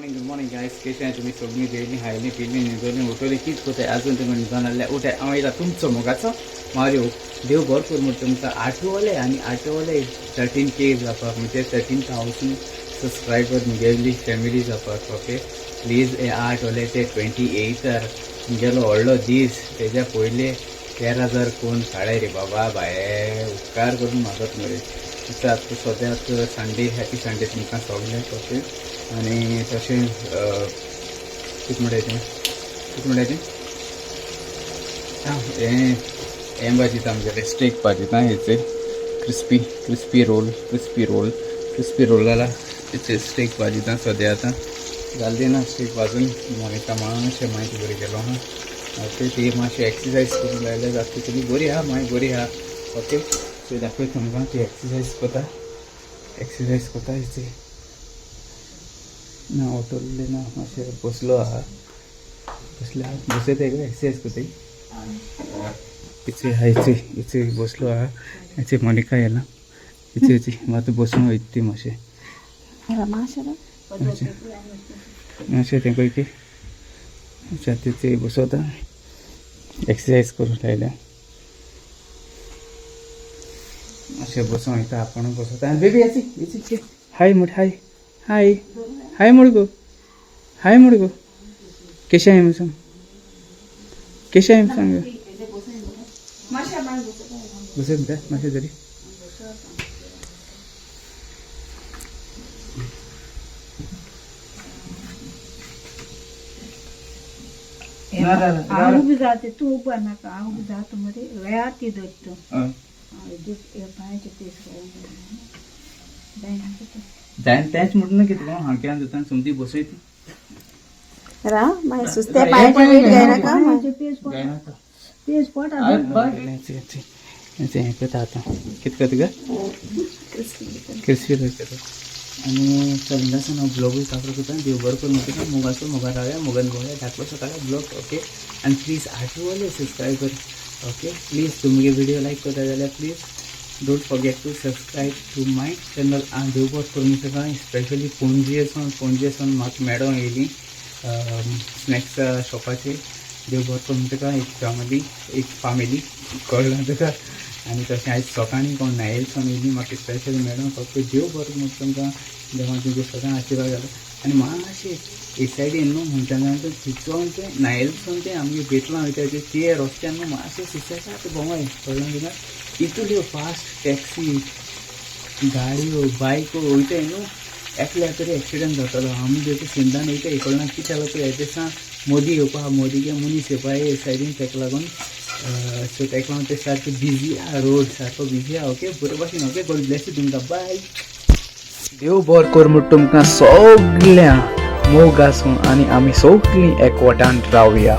Morning guys कशें आहात तुमी सगळीं जेवली खायली पिल्ली न्हिदोली उठोली कितें कोताय आजून तुमी न्हिदो नासल्या उठाय हांव येयला तुमचो मोगाचो मारियो देव बरो करूं तुमकां आठवले आनी आठवले 13K जावपाक म्हणजे 13,000 सबस्क्रायबर मुगेली फॅमिली जावपाक ओके प्लीज हे आठवले ते 28 मुगेलो व्हडलो दीस तेज्या पयले 13,000 कोण काडाय रे बाबा बाये उपकार करून मागत मरे आतां सद्याक संडे हॅपी संडे तुमकां सगळ्यांक ओके आणि तशें कितें म्हणटाय तें हें भाजीता आमगेले स्टेक भाजीता हेचे क्रिस्पी रोल जाला तेचे स्टेक भाजीता सद्या आतां जाल्ली ना स्टेक भाजून मोनिका मातशें मागीर बरी गेलो हा ओके ती मातशें एक्सरसायज करून लायल्या जाता तितली बरी आहा मागीर बरी आहा ओके सो दाखय तुमकां ती एक्सरसायज कोता हेची ना ऑटोले ना मातशें बसलो आहा बसयता एक्सरसायज कोताय इचे बसलो आहा हेचे मोनिका येला इचे मात बसून वयता ती मातशें मातशें तें पळय की तिचे बसोता एक्सरसायज करून लायल्या मातशें बसून वयता आपण बसोता आनी बेबी याची हाय म्हट हाय म्हण गो केशें आहाय सांग बसय म्हणटा मातशें तरी भी जाते तू ऊपर ना का भी जातो मध्ये वेळाती दत्तो तेंच म्हणून कितें हांक्यान जाता समती बसयती रा माय सुस्ते पायचे वेट घ्यायला का तेच पोट हें करता आतां कितें करता गा क्रिस्पी करता आनी चलनासन हांव ब्लॉगूय साफर करता देव बरो करून म्हणटा मोगान रावया मोगान गोवया धाकलो सकाळी ब्लॉग ओके आनी प्लीज आठवले सबस्क्रायबर ओके प्लीज तुमगे व्हिडिओ लायक करता जाल्यार please don't forget to subscribe to my channel आनी देव बरो करून म्हणटा स्पेशली पणजेसून म्हाका मेळो येयली स्नॅक्स शॉपाचेर देव बरो करून म्हणटा एक फॅमिली कळना तुका आनी तशें आयज सकाळीं कोण नायलसून येयली म्हाका स्पेशली मेळो फक्त देव बरो म्हणटा तुमकां देवान तुमचे सदां आशिर्वाद जालो आनी मातशें हे सायडीन न्हू म्हणटा थिचोन तें नायलसून तें आमगे बेटलां वयता ते रस्त्यान न्हू मातशें सुशेगाद भोंवय कळना तुका इतल्यो फास्ट टॅक्सी गाडयो बायको वयताय न्हू एकल्या तरी एक्सिडेंट जातालो आमी जर सिंधान वयता हे कळना कितें जालो पळय हेजे दिसा मोदी येवपा मोदीगे मनीस येवपा हे सायडीन तेका लागून सो तेका लागून ते सारको बिजी आहा रोड सारको बिजी आहा ओके बरे भाशेन ओके गॉड ब्लेस यू तुमकां बाय देव बरो कर म्हूण तुमकां सगळ्या मोग आसूं आनी आमी सगळीं एकवटान रावया.